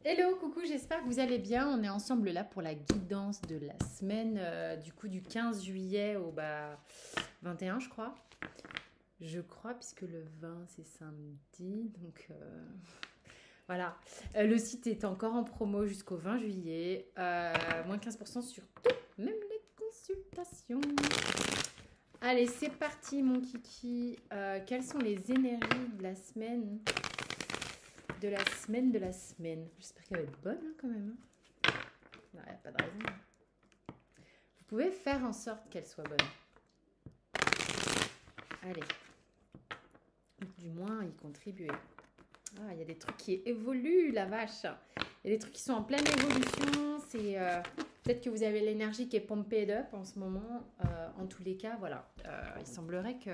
Hello, coucou, j'espère que vous allez bien. On est ensemble là pour la guidance de la semaine, du 15 juillet au 21, je crois. Je crois, puisque le 20 c'est samedi. Donc voilà. Le site est encore en promo jusqu'au 20 juillet. Moins 15% sur tout, même les consultations. Allez, c'est parti, mon kiki. Quelles sont les énergies de la semaine? De la semaine. J'espère qu'elle va être bonne quand même. Non, il n'y a pas de raison. Vous pouvez faire en sorte qu'elle soit bonne. Allez. Du moins, y contribuer. Ah, il y a des trucs qui évoluent, la vache. Il y a des trucs qui sont en pleine évolution. C'est peut-être que vous avez l'énergie qui est pumped up en ce moment. En tous les cas, voilà. Il semblerait que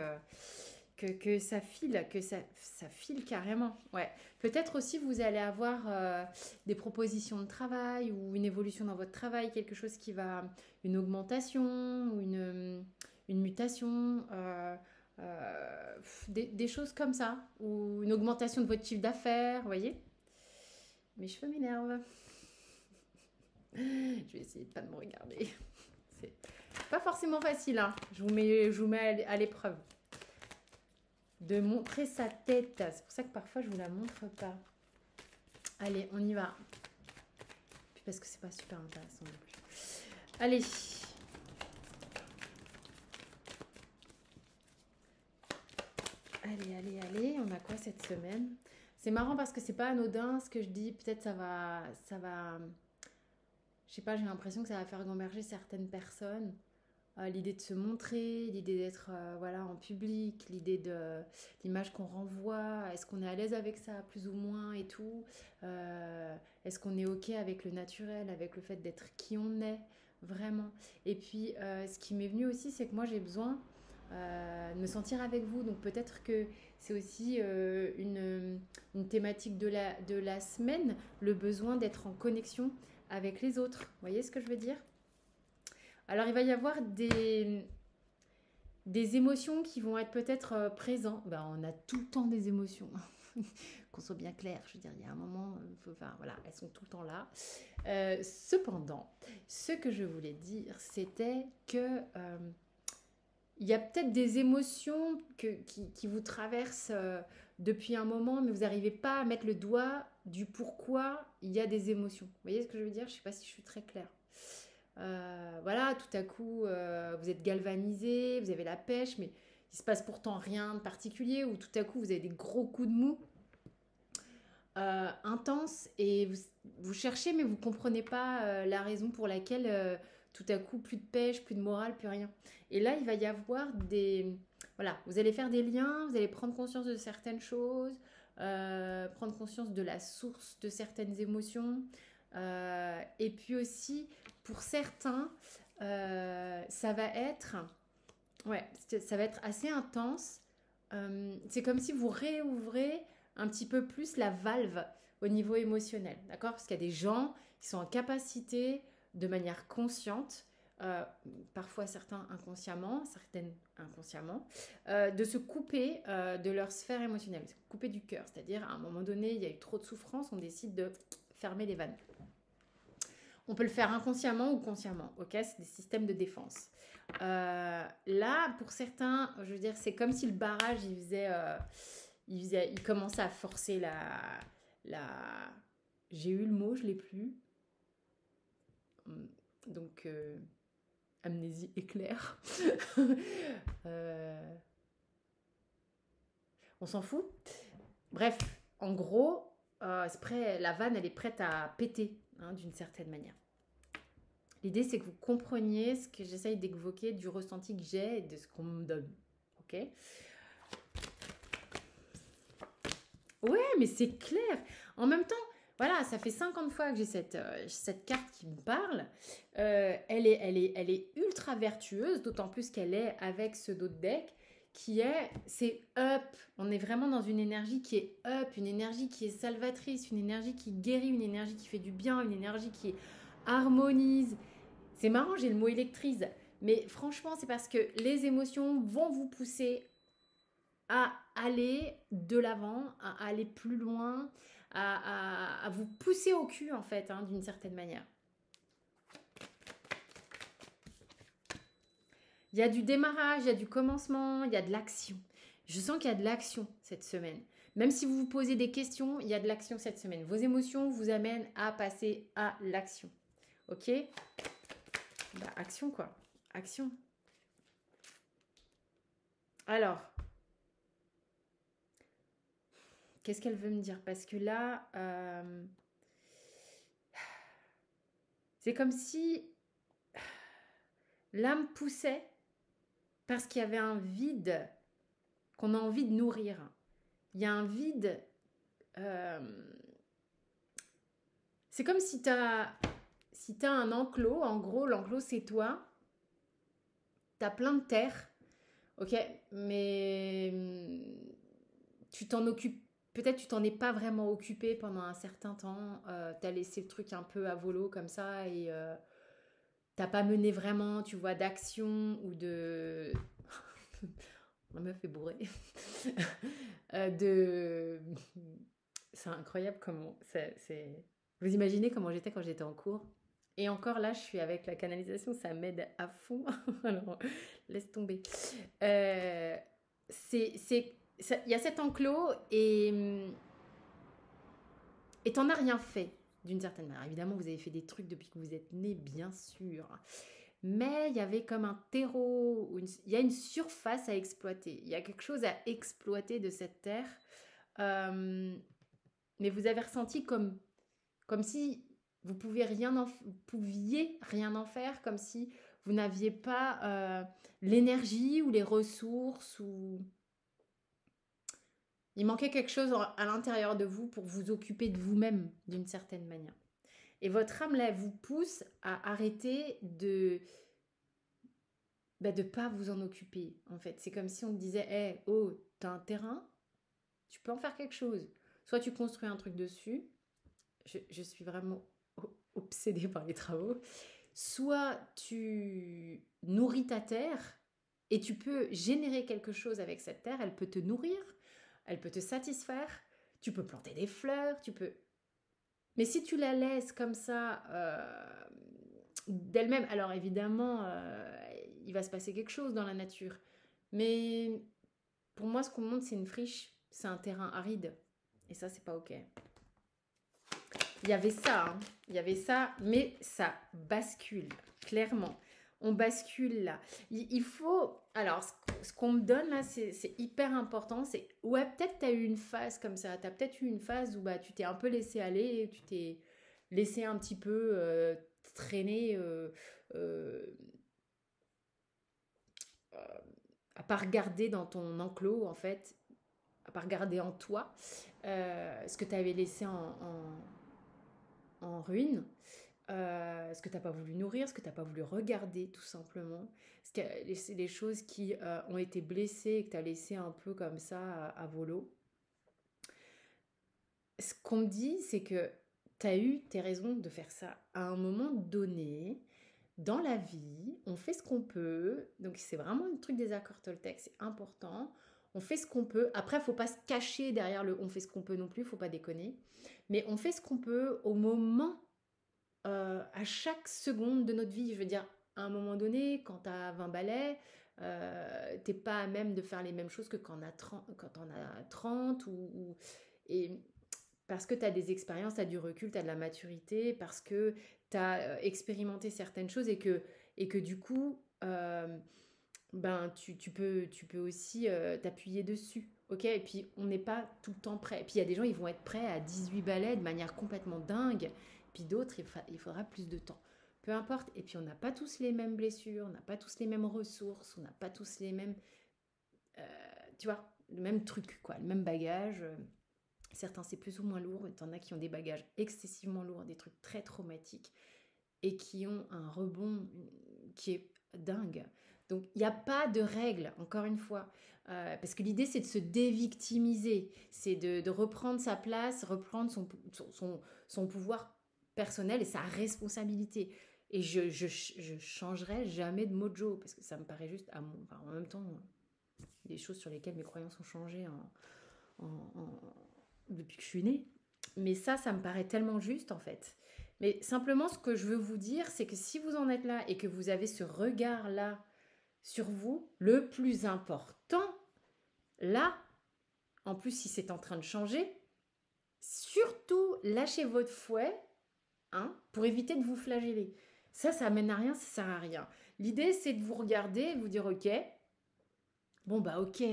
ça file, ça file carrément. Ouais. Peut-être aussi vous allez avoir des propositions de travail ou une évolution dans votre travail, quelque chose qui va, une augmentation ou une mutation, des choses comme ça, ou une augmentation de votre chiffre d'affaires, vous voyez. Mes cheveux m'énervent. Je vais essayer de pas de me regarder. C'est pas forcément facile, hein. Je vous mets à l'épreuve de montrer sa tête. C'est pour ça que parfois je vous la montre pas. Allez, on y va. Puis parce que c'est pas super intéressant non plus. Allez. Allez. On a quoi cette semaine? C'est marrant parce que c'est pas anodin ce que je dis. Peut-être ça va. Je sais pas, j'ai l'impression que ça va faire gamberger certaines personnes. L'idée de se montrer, l'idée d'être voilà, en public, l'idée de l'image qu'on renvoie, est-ce qu'on est à l'aise avec ça plus ou moins et tout, est-ce qu'on est ok avec le naturel, avec le fait d'être qui on est vraiment. Et puis ce qui m'est venu aussi, c'est que moi j'ai besoin de me sentir avec vous, donc peut-être que c'est aussi une thématique de la semaine, le besoin d'être en connexion avec les autres. Vous voyez ce que je veux dire? Alors, il va y avoir des émotions qui vont être peut-être présentes. Ben, on a tout le temps des émotions. Qu'on soit bien clair, je veux dire, il y a un moment, enfin, voilà, elles sont tout le temps là. Cependant, ce que je voulais dire, c'était que il y a peut-être des émotions qui vous traversent depuis un moment, mais vous n'arrivez pas à mettre le doigt du pourquoi il y a des émotions. Vous voyez ce que je veux dire? Je ne sais pas si je suis très claire. Voilà, tout à coup, vous êtes galvanisé, vous avez la pêche, mais il se passe pourtant rien de particulier, ou tout à coup, vous avez des gros coups de mou intenses, et vous cherchez, mais vous ne comprenez pas la raison pour laquelle, tout à coup, plus de pêche, plus de morale, plus rien. Et là, il va y avoir des... Voilà, vous allez faire des liens, vous allez prendre conscience de certaines choses, prendre conscience de la source de certaines émotions, et puis aussi, pour certains, ça va être, ouais, ça va être assez intense. C'est comme si vous réouvrez un petit peu plus la valve au niveau émotionnel, d'accord? Parce qu'il y a des gens qui sont en capacité, de manière consciente, euh, parfois certains inconsciemment, certaines inconsciemment, de se couper de leur sphère émotionnelle, se couper du cœur. C'est-à-dire, à un moment donné, il y a eu trop de souffrance, on décide de fermer les vannes. On peut le faire inconsciemment ou consciemment, ok? C'est des systèmes de défense. Là, pour certains, je veux dire, c'est comme si le barrage, il commençait à forcer la... J'ai eu le mot, je l'ai plus. Donc, amnésie éclair. Euh, on s'en fout. Bref, en gros, la vanne, elle est prête à péter, hein, d'une certaine manière. L'idée, c'est que vous compreniez ce que j'essaye d'évoquer du ressenti que j'ai et de ce qu'on me donne. Ok? Ouais, mais c'est clair. En même temps, voilà, ça fait 50 fois que j'ai cette carte qui me parle. Elle est ultra vertueuse, d'autant plus qu'elle est avec ce dos de deck c'est up. On est vraiment dans une énergie qui est up, une énergie qui est salvatrice, une énergie qui guérit, une énergie qui fait du bien, une énergie qui harmonise. C'est marrant, j'ai le mot électrise, mais franchement, c'est parce que les émotions vont vous pousser à aller de l'avant, à aller plus loin, à vous pousser au cul en fait, hein, d'une certaine manière. Il y a du démarrage, il y a du commencement, il y a de l'action. Je sens qu'il y a de l'action cette semaine. Même si vous vous posez des questions, il y a de l'action cette semaine. Vos émotions vous amènent à passer à l'action. Ok? Bah, action quoi. Action. Alors, qu'est-ce qu'elle veut me dire? Parce que là, c'est comme si l'âme poussait parce qu'il y avait un vide qu'on a envie de nourrir. Il y a un vide. C'est comme si tu as un enclos. En gros, l'enclos, c'est toi. Tu as plein de terre. Ok, mais tu t'en occupes. Peut-être tu t'en es pas vraiment occupé pendant un certain temps. Tu as laissé le truc un peu à volo comme ça et t'as pas mené vraiment, tu vois, d'action ou de. Ma meuf est bourrée. de. C'est incroyable comment. Vous imaginez comment j'étais quand j'étais en cours? Et encore là, je suis avec la canalisation, ça m'aide à fond. Alors, laisse tomber. Il y a cet enclos et t'en as rien fait d'une certaine manière. Évidemment, vous avez fait des trucs depuis que vous êtes né, bien sûr. Mais il y avait comme un terreau, il y a une surface à exploiter. Il y a quelque chose à exploiter de cette terre. Mais vous avez ressenti comme si vous pouviez rien en faire, comme si vous n'aviez pas l'énergie ou les ressources ou il manquait quelque chose à l'intérieur de vous pour vous occuper de vous-même d'une certaine manière. Et votre âme là vous pousse à arrêter de pas vous en occuper en fait. C'est comme si on te disait hey, oh, t'as un terrain, tu peux en faire quelque chose. Soit tu construis un truc dessus. Je suis vraiment obsédée par les travaux. Soit tu nourris ta terre et tu peux générer quelque chose avec cette terre. Elle peut te nourrir, elle peut te satisfaire. Tu peux planter des fleurs, tu peux. Mais si tu la laisses comme ça d'elle-même, alors évidemment, il va se passer quelque chose dans la nature. Mais pour moi, ce qu'on montre, c'est une friche, c'est un terrain aride. Et ça, c'est pas OK. Il y avait ça, hein. Il y avait ça, mais ça bascule, clairement. On bascule là. Il faut... Alors, ce qu'on me donne là, c'est hyper important. C'est, ouais, peut-être tu as eu une phase comme ça. Tu as peut-être eu une phase où bah, tu t'es un peu laissé aller, tu t'es laissé un petit peu traîner à pas regarder dans ton enclos, en fait, à pas regarder en toi ce que tu avais laissé en ruine. Ce que tu n'as pas voulu nourrir, ce que tu n'as pas voulu regarder tout simplement, c'est les choses qui ont été blessées et que tu as laissé un peu comme ça à volo. Ce qu'on me dit, c'est que tu as eu tes raisons de faire ça. À un moment donné, dans la vie, on fait ce qu'on peut. Donc c'est vraiment un truc des accords Toltec, c'est important. On fait ce qu'on peut. Après, il ne faut pas se cacher derrière le on fait ce qu'on peut non plus, il ne faut pas déconner. Mais on fait ce qu'on peut au moment à chaque seconde de notre vie. Je veux dire, à un moment donné, quand tu as 20 balais, t'es pas à même de faire les mêmes choses que quand on a 30 et parce que tu as des expériences, tu as du recul, tu as de la maturité, parce que tu as expérimenté certaines choses et que du coup, ben, tu peux aussi t'appuyer dessus. Ok, et puis on n'est pas tout le temps prêt. Et puis il y a des gens, ils vont être prêts à 18 balais de manière complètement dingue. Puis d'autres, il faudra plus de temps. Peu importe. Et puis on n'a pas tous les mêmes blessures, on n'a pas tous les mêmes ressources, on n'a pas tous les mêmes, tu vois, le même truc, quoi, le même bagage. Certains, c'est plus ou moins lourd. Il y en a qui ont des bagages excessivement lourds, des trucs très traumatiques et qui ont un rebond qui est dingue. Donc, il n'y a pas de règle, encore une fois. Parce que l'idée, c'est de se dévictimiser. C'est de reprendre sa place, reprendre son pouvoir personnel et sa responsabilité. Et je changerai jamais de mojo parce que ça me paraît juste en même temps, des choses sur lesquelles mes croyances ont changé depuis que je suis née. Mais ça me paraît tellement juste en fait. Mais simplement, ce que je veux vous dire, c'est que si vous en êtes là et que vous avez ce regard-là sur vous, le plus important, là, en plus si c'est en train de changer, surtout lâchez votre fouet, hein, pour éviter de vous flageller. Ça mène à rien, ça sert à rien. L'idée, c'est de vous regarder et de vous dire, ok, bon bah ok,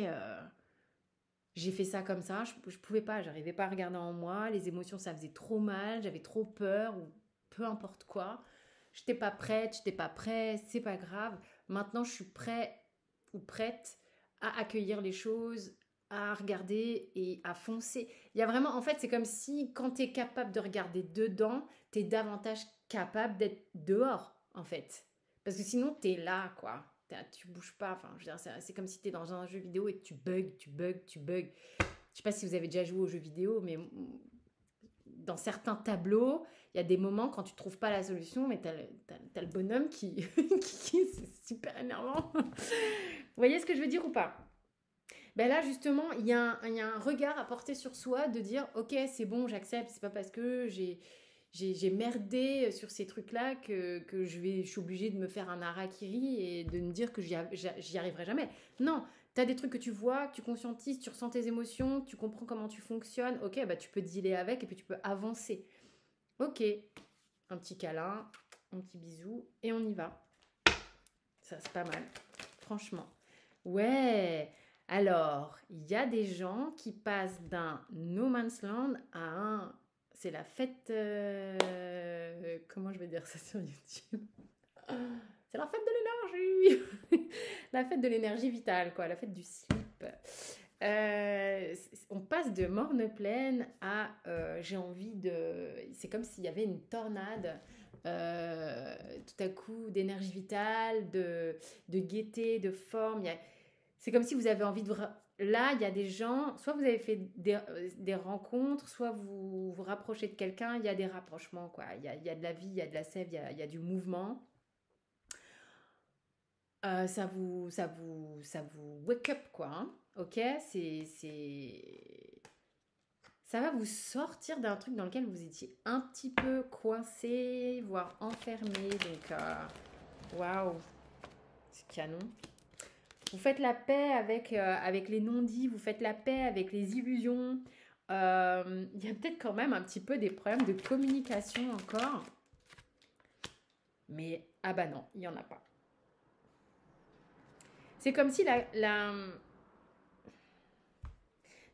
j'ai fait ça comme ça, je pouvais pas, j'arrivais pas à regarder en moi, les émotions ça faisait trop mal, j'avais trop peur ou peu importe quoi. J'étais pas prête, j'étais pas prêt, c'est pas grave. Maintenant je suis prêt ou prête à accueillir les choses, à regarder et à foncer. Il y a vraiment, en fait, c'est comme si quand tu es capable de regarder dedans, tu es davantage capable d'être dehors, en fait. Parce que sinon, tu es là, quoi. Tu bouges pas. Enfin, je veux dire, c'est comme si tu es dans un jeu vidéo et tu bugs. Je sais pas si vous avez déjà joué aux jeux vidéo, mais dans certains tableaux, il y a des moments quand tu trouves pas la solution, mais t'as le bonhomme qui c'est super énervant. Vous voyez ce que je veux dire ou pas? Ben là, justement, il y a un regard à porter sur soi de dire, ok, c'est bon, j'accepte, c'est pas parce que j'ai merdé sur ces trucs-là que je suis obligée de me faire un harakiri et de me dire que j'y arriverai jamais. Non, tu as des trucs que tu vois, que tu conscientises, tu ressens tes émotions, tu comprends comment tu fonctionnes, ok, bah tu peux dealer avec et puis tu peux avancer. Ok, un petit câlin, un petit bisou et on y va. Ça, c'est pas mal, franchement. Ouais, alors, il y a des gens qui passent d'un no man's land à un... C'est la fête... comment je vais dire ça sur YouTube? C'est la fête de l'énergie. La fête de l'énergie vitale, quoi. La fête du slip. On passe de morne pleine à j'ai envie de... C'est comme s'il y avait une tornade tout à coup d'énergie vitale, de gaieté, de forme. C'est comme si vous avez envie de... Là, il y a des gens, soit vous avez fait des rencontres, soit vous vous rapprochez de quelqu'un, il y a des rapprochements, quoi. Il y a de la vie, il y a de la sève, il y a du mouvement. Ça vous wake up, quoi. Hein, ok, ça va vous sortir d'un truc dans lequel vous étiez un petit peu coincé, voire enfermé. Donc, waouh, c'est canon. Vous faites la paix avec les non-dits, vous faites la paix avec les illusions. Il y a peut-être quand même un petit peu des problèmes de communication encore. Mais, ah bah non, il n'y en a pas. C'est comme si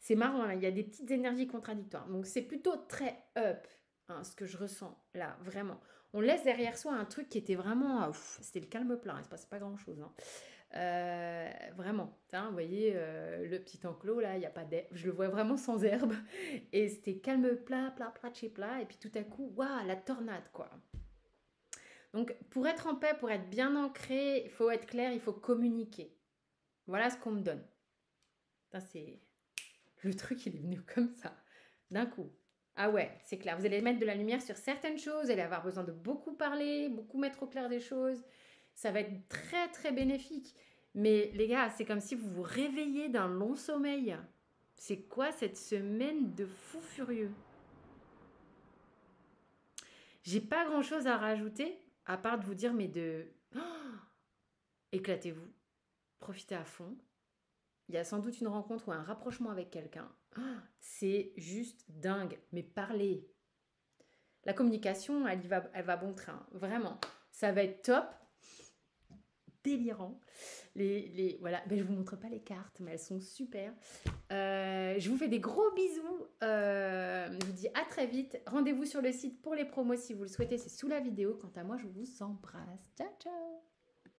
c'est marrant, là, il y a des petites énergies contradictoires. Donc c'est plutôt très up, hein, ce que je ressens là, vraiment. On laisse derrière soi un truc qui était vraiment... c'était le calme plat, il ne se passait pas grand-chose. Hein. Vraiment, hein, vous voyez le petit enclos là, il y a pas d'herbe, je le vois vraiment sans herbe et c'était calme plat de chez plat et puis tout à coup, waouh, la tornade quoi. Donc pour être en paix, pour être bien ancré, il faut être clair, il faut communiquer. Voilà ce qu'on me donne. C'est le truc, il est venu comme ça, d'un coup. Ah ouais, c'est clair, vous allez mettre de la lumière sur certaines choses, vous allez avoir besoin de beaucoup parler, beaucoup mettre au clair des choses. Ça va être très très bénéfique. Mais les gars, c'est comme si vous vous réveillez d'un long sommeil. C'est quoi cette semaine de fou furieux? J'ai pas grand chose à rajouter, à part de vous dire, mais éclatez-vous. Profitez à fond. Il y a sans doute une rencontre ou un rapprochement avec quelqu'un. C'est juste dingue. Mais parlez. La communication, elle va bon train. Vraiment. Ça va être top. Délirant. Voilà, ben, je vous montre pas les cartes, mais elles sont super. Je vous fais des gros bisous. Je vous dis à très vite. Rendez-vous sur le site pour les promos si vous le souhaitez. C'est sous la vidéo. Quant à moi, je vous embrasse. Ciao, ciao.